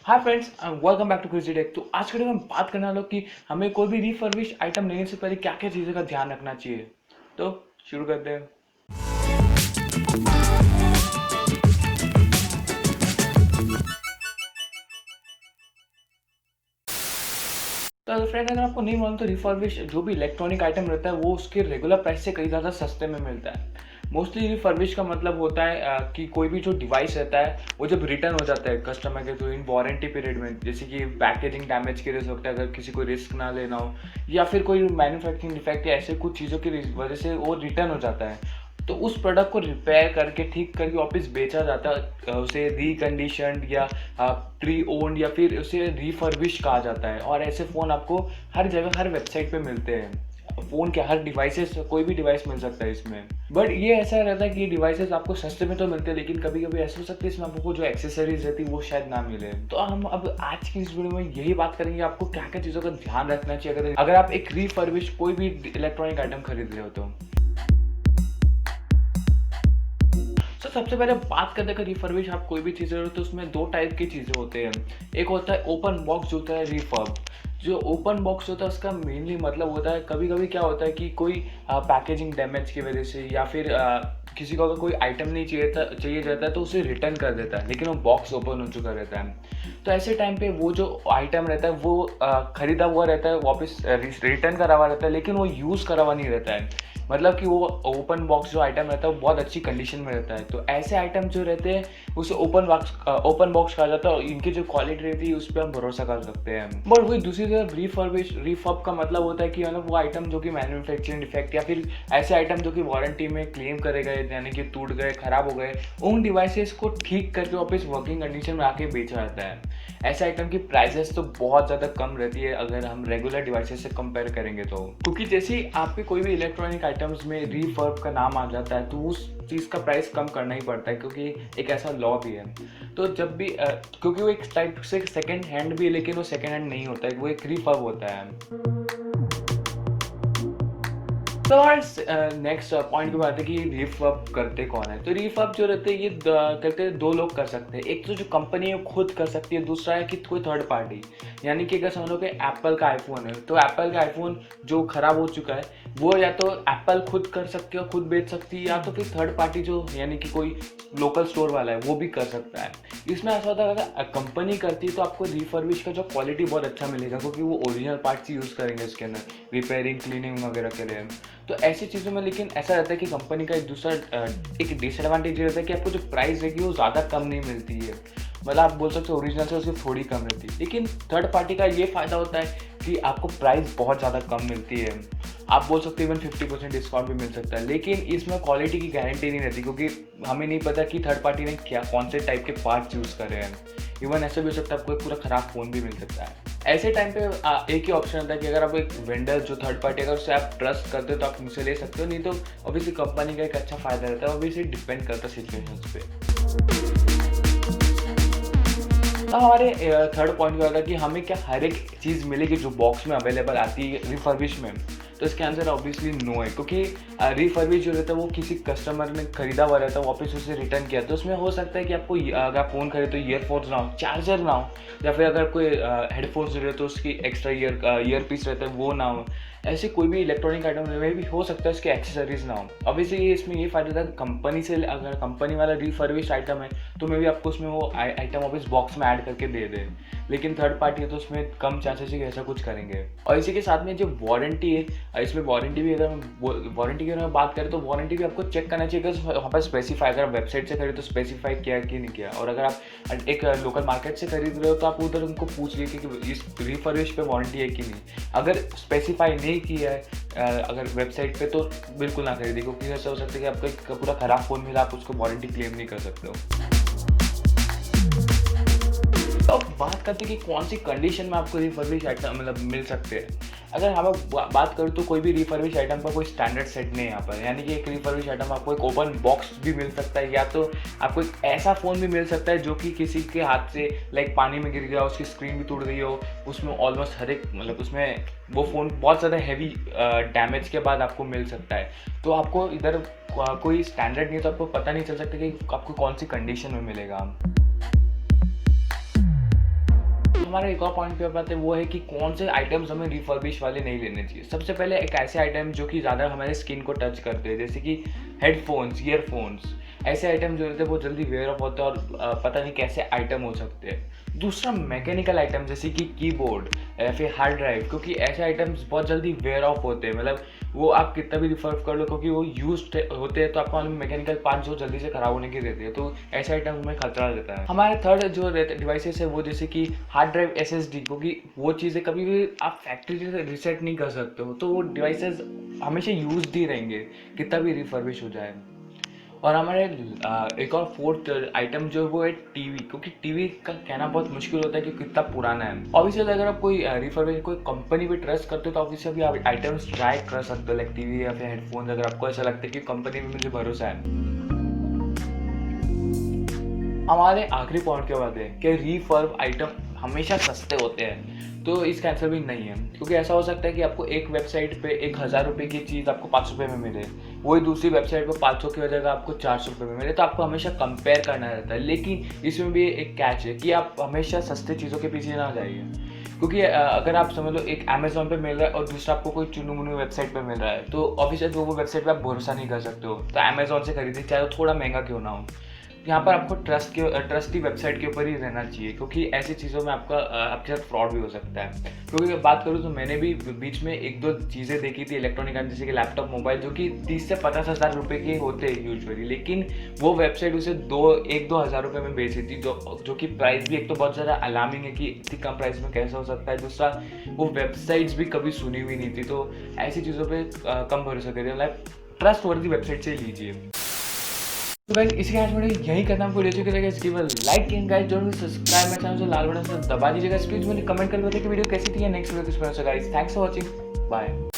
Hi friends, welcome back to crazy tech. तो आज के वीडियो में हम बात करने वाले हैं कि हमें कोई भी रिफर्बिश आइटम लेने से पहले क्या क्या चीज़ों का ध्यान रखना चाहिए। तो शुरू करते हैं। तो फ्रेंड, अगर आपको नहीं मालूम तो रिफर्बिश जो भी इलेक्ट्रॉनिक आइटम रहता है वो उसके रेगुलर प्राइस से कई ज़्यादा सस्ते में मिलता है। मोस्टली रिफर्बिश का मतलब होता है कि कोई भी जो डिवाइस रहता है वो जब रिटर्न हो जाता है कस्टमर के थ्रू इन वारंटी पीरियड में, जैसे कि पैकेजिंग डैमेज की वजह से होता है, अगर किसी को रिस्क ना लेना हो या फिर कोई मैन्युफैक्चरिंग डिफेक्ट या ऐसे कुछ चीज़ों की वजह से वो रिटर्न हो जाता है, तो उस प्रोडक्ट को रिपेयर करके ठीक करके वापस बेचा जाता है। उसे रिकंडीशनड या प्री ओन्ड या फिर उसे रिफर्बिश कहा जाता है। और ऐसे फ़ोन आपको हर जगह हर वेबसाइट पे मिलते हैं। फ़ोन के हर डिवाइसेस, कोई भी डिवाइस मिल सकता है इसमें। बट ये ऐसा रहता है कि ये डिवाइसेस आपको सस्ते में तो मिलते हैं, लेकिन कभी कभी ऐसा हो सकता है इसमें आपको जो एक्सेसरीज रहती है वो शायद ना मिले। तो हम अब आज की इस वीडियो में यही बात करेंगे आपको क्या क्या चीज़ों का ध्यान रखना चाहिए अगर आप एक रिफर्बिश कोई भी इलेक्ट्रॉनिक आइटम खरीद रहे हो तो। सबसे पहले बात करते हैं कि रिफर्बिश आप कोई भी चीज़ें हो तो उसमें दो टाइप की चीज़ें होते हैं। एक होता है ओपन बॉक्स, जो होता है रिफर्ब। जो ओपन बॉक्स होता है उसका मेनली मतलब होता है, कभी कभी क्या होता है कि कोई पैकेजिंग डैमेज की वजह से या फिर किसी को अगर कोई आइटम नहीं चाहिए जाता है तो उसे रिटर्न कर देता है, लेकिन वो बॉक्स ओपन हो चुका रहता है। तो ऐसे टाइम पे वो जो आइटम रहता है वो खरीदा हुआ रहता है, वापस रिटर्न करा हुआ रहता है, लेकिन वो यूज़ करा हुआ नहीं रहता है। मतलब कि वो ओपन बॉक्स जो आइटम रहता है वो बहुत अच्छी कंडीशन में रहता है। तो ऐसे आइटम जो रहते हैं उसे ओपन बॉक्स कहा जाता है, और इनकी जो क्वालिटी रहती है उस पर हम भरोसा कर सकते हैं। बट वही दूसरी तरफ रिफर्ब का मतलब होता है कि मतलब वो आइटम जो कि मैन्युफैक्चरिंग डिफेक्ट या फिर ऐसे आइटम जो कि वारंटी में क्लेम करे गए, यानी कि टूट गए, खराब हो गए, उन डिवाइसेस को ठीक करके वापस वर्किंग कंडीशन में आके बेचा जाता है। ऐसे आइटम की प्राइसेस तो बहुत ज़्यादा कम रहती है अगर हम रेगुलर डिवाइसेस से कंपेयर करेंगे तो, क्योंकि जैसे ही आपके कोई भी इलेक्ट्रॉनिक आइटम्स में रिफर्ब का नाम आ जाता है तो उस चीज़ का प्राइस कम करना ही पड़ता है, क्योंकि एक ऐसा लॉ भी है। तो जब भी क्योंकि वो एक टाइप से सेकेंड हैंड भी है, लेकिन वो सेकेंड हैंड नहीं होता है, वो एक रिफर्ब होता है। तो हमारे नेक्स्ट पॉइंट की बात है कि रिफर्ब करते कौन है। तो रिफर्ब जो रहते हैं ये करते दो लोग कर सकते हैं। एक तो जो कंपनी है खुद कर सकती है, दूसरा है कि कोई थर्ड पार्टी। यानी कि अगर समझ लो कि एप्पल का आईफोन है तो एप्पल का आईफोन जो खराब हो चुका है वो या तो एप्पल खुद कर सकती है, खुद बेच सकती है, या तो फिर थर्ड पार्टी जो यानी कि कोई लोकल स्टोर वाला है वो भी कर सकता है। इसमें ऐसा होता है अगर कंपनी करती है तो आपको रिफर्बिश का जो क्वालिटी बहुत अच्छा मिलेगा, क्योंकि वो ओरिजिनल पार्ट्स यूज़ करेंगे इसके अंदर रिपेयरिंग क्लीनिंग वगैरह के लिए। तो ऐसी चीज़ों में लेकिन ऐसा रहता है कि कंपनी का एक दूसरा एक डिसएडवांटेज ये रहता है कि आपको जो प्राइस रहेगी वो ज़्यादा कम नहीं मिलती है। मतलब आप बोल सकते हो ओरिजिनल से उसकी थोड़ी कम रहती है, लेकिन थर्ड पार्टी का ये फ़ायदा होता है कि आपको प्राइस बहुत ज़्यादा कम मिलती है। आप बोल सकते हो इवन 50% डिस्काउंट भी मिल सकता है, लेकिन इसमें क्वालिटी की गारंटी नहीं रहती, क्योंकि हमें नहीं पता कि थर्ड पार्टी ने क्या कौन से टाइप के पार्ट्स यूज़ कर रहे हैं। इवन ऐसा भी हो सकता है आपको एक पूरा ख़राब फ़ोन भी मिल सकता है। ऐसे टाइम पे एक ही ऑप्शन होता है कि अगर आप एक वेंडर जो थर्ड पार्टी अगर उससे आप ट्रस्ट करते हो तो आप मुझसे ले सकते हो, नहीं तो ऑब्वियसली कंपनी का एक अच्छा फ़ायदा रहता है, ऑब्वियसली डिपेंड करता है सिचुएशंस पे। अब हमारे थर्ड पॉइंट क्या होगा कि हमें क्या हर एक चीज़ मिलेगी जो बॉक्स में अवेलेबल आती है रिफर्बिश में। तो इसका आंसर ऑब्वियसली नो है, क्योंकि रिफर्बिश जो रहता है वो किसी कस्टमर ने खरीदा हुआ रहता है, वापस उसे रिटर्न किया, तो उसमें हो सकता है कि आपको अगर आप फ़ोन खरीदे तो ईयरफोन्स ना हो, चार्जर ना हो, या फिर अगर कोई हेडफोन्स रहे तो उसकी एक्स्ट्रा ईयर पीस रहता है वो ना हो। ऐसे कोई भी इलेक्ट्रॉनिक आइटम में भी हो सकता है उसके एक्सेसरीज ना हो। ऑब्वियसली ये इसमें ये फ़ायदा था कंपनी से, अगर कंपनी वाला रिफर्बिश आइटम है तो मे भी आपको उसमें वो आइटम वापस बॉक्स में ऐड करके दे दे, लेकिन थर्ड पार्टी है तो उसमें कम चांसेस है कि ऐसा कुछ करेंगे। और इसी के साथ में जो वारंटी है, इसमें वारंटी भी, अगर हम वारंटी की अगर बात करें तो वारंटी भी आपको चेक करना चाहिए कि वहाँ पर स्पेसिफाई, अगर आप वेबसाइट से खरीदे तो स्पेसिफाई किया कि नहीं किया, और अगर आप एक लोकल मार्केट से खरीद रहे हो तो आप उधर उनको पूछ लीजिए कि इस रिफर्बिश पे वारंटी है कि नहीं। अगर स्पेसिफाई नहीं किया है अगर वेबसाइट पे तो बिल्कुल ना खरीदिए, क्योंकि ऐसा हो सकता है कि आपको एक पूरा ख़राब फ़ोन मिला, आप उसको वारंटी क्लेम नहीं कर सकते हो। तो अब बात करते हैं कि कौन सी कंडीशन में आपको रिफर्बिश आइटम मतलब मिल सकते हैं। अगर हम बात करें तो कोई भी रिफर्बिश आइटम का कोई स्टैंडर्ड सेट नहीं है यहाँ पर, यानी कि एक रिफर्बिश आइटम आपको एक ओपन बॉक्स भी मिल सकता है, या तो आपको एक ऐसा फ़ोन भी मिल सकता है जो कि किसी के हाथ से लाइक पानी में गिर गया, उसकी स्क्रीन भी टूट गई हो, उसमें ऑलमोस्ट हर एक मतलब उसमें वो फ़ोन बहुत ज़्यादा हैवी डैमेज के बाद आपको मिल सकता है। तो आपको इधर कोई स्टैंडर्ड नहीं है, तो आपको पता नहीं चल सकता कि आपको कौन सी कंडीशन में मिलेगा। हमारा एक और पॉइंट पे बात है वो है कि कौन से आइटम्स हमें रिफर्बिश वाले नहीं लेने चाहिए। सबसे पहले एक ऐसे आइटम जो कि ज़्यादा हमारे स्किन को टच करते हैं, जैसे कि हेडफोन्स, ईयरफोन्स, ऐसे आइटम जो रहते हैं बहुत जल्दी वेयर ऑफ होते हैं और पता नहीं कैसे आइटम हो सकते हैं। दूसरा मैकेनिकल आइटम जैसे कि कीबोर्ड या फिर हार्ड ड्राइव, क्योंकि ऐसे आइटम्स बहुत जल्दी वेयर ऑफ होते हैं, मतलब वो आप कितना भी रिफर्ब कर लो क्योंकि वो यूज होते हैं तो आपको मालूम मैकेनिकल पार्ट जो जल्दी से खराब होने की रहती है, तो ऐसे आइटम हमें खतरा रहता है। हमारे थर्ड जो डिवाइसेस है वो जैसे कि हार्ड ड्राइव, SSD, क्योंकि वो चीज़ें कभी भी आप फैक्ट्री से रीसेट नहीं कर सकते हो, तो वो डिवाइसेस हमेशा यूज ही रहेंगे कितना भी रिफर्बिश हो जाए। और हमारे एक और फोर्थ आइटम जो है वो है टीवी, क्योंकि टीवी का कहना बहुत मुश्किल होता है कि कितना पुराना है। ऑब्वियसली अगर आप कोई रिफर्बिश कोई कंपनी भी ट्रस्ट करते हो तो ऑब्वियसली आप आइटम्स ट्राई कर सकते हो, लाइक टीवी या फिर हेडफोन्स, अगर आपको ऐसा लगता है कि कंपनी में मुझे भरोसा है। हमारे आखिरी पॉइंट के बाद है कि रिफर्ब आइटम हमेशा सस्ते होते हैं, तो इसका आंसर भी नहीं है, क्योंकि ऐसा हो सकता है कि आपको एक वेबसाइट पे 1,000 रुपये की चीज़ आपको 500 रुपये में मिले, वही दूसरी वेबसाइट पे 500 की जगह आपको 400 रुपये में मिले, तो आपको हमेशा कंपेयर करना रहता है। लेकिन इसमें भी एक कैच है कि आप हमेशा सस्ते चीज़ों के पीछे ना जाइए, क्योंकि अगर आप समझ लो एक अमेजोन पे मिल रहा है और दूसरा आपको कोई चुनु मुनु वेबसाइट पे मिल रहा है, तो ऑब्वियसली वो वेबसाइट पे आप भरोसा नहीं कर सकते हो, तो अमेजोन से खरीदिए, चाहे वो थोड़ा महंगा क्यों ना हो। यहाँ पर आपको ट्रस्टी वेबसाइट के ऊपर ही रहना चाहिए, क्योंकि ऐसी चीज़ों में आपके साथ फ्रॉड भी हो सकता है। क्योंकि बात करूँ तो मैंने भी बीच में एक दो चीज़ें देखी थी इलेक्ट्रॉनिक, जैसे कि लैपटॉप, मोबाइल, जो कि 30 से 50,000 रुपये के होते हैं यूजुअली, लेकिन वो वेबसाइट उसे 1-2 हज़ार रुपये में बेची थी, जो कि प्राइस भी एक तो बहुत ज़्यादा अलार्मिंग है कि इतनी कम प्राइस में कैसा हो सकता है। दूसरा, वो वेबसाइट्स भी कभी सुनी हुई नहीं थी, तो ऐसी चीज़ों पर कम भरोसा करिए, लाइक ट्रस्ट वर्दी वेबसाइट से लीजिए। तो गाइस इसी के आज वीडियो यही करना, आपको वीडियो अच्छी लगे give a like and guys don't subscribe my channel, जो लाल बटन से दबा दीजिएगा। प्लीज मुझे कमेंट करके बताइए कि वीडियो कैसी थी या नेक्स्ट वीडियो किस पर। So guys thanks for watching, bye.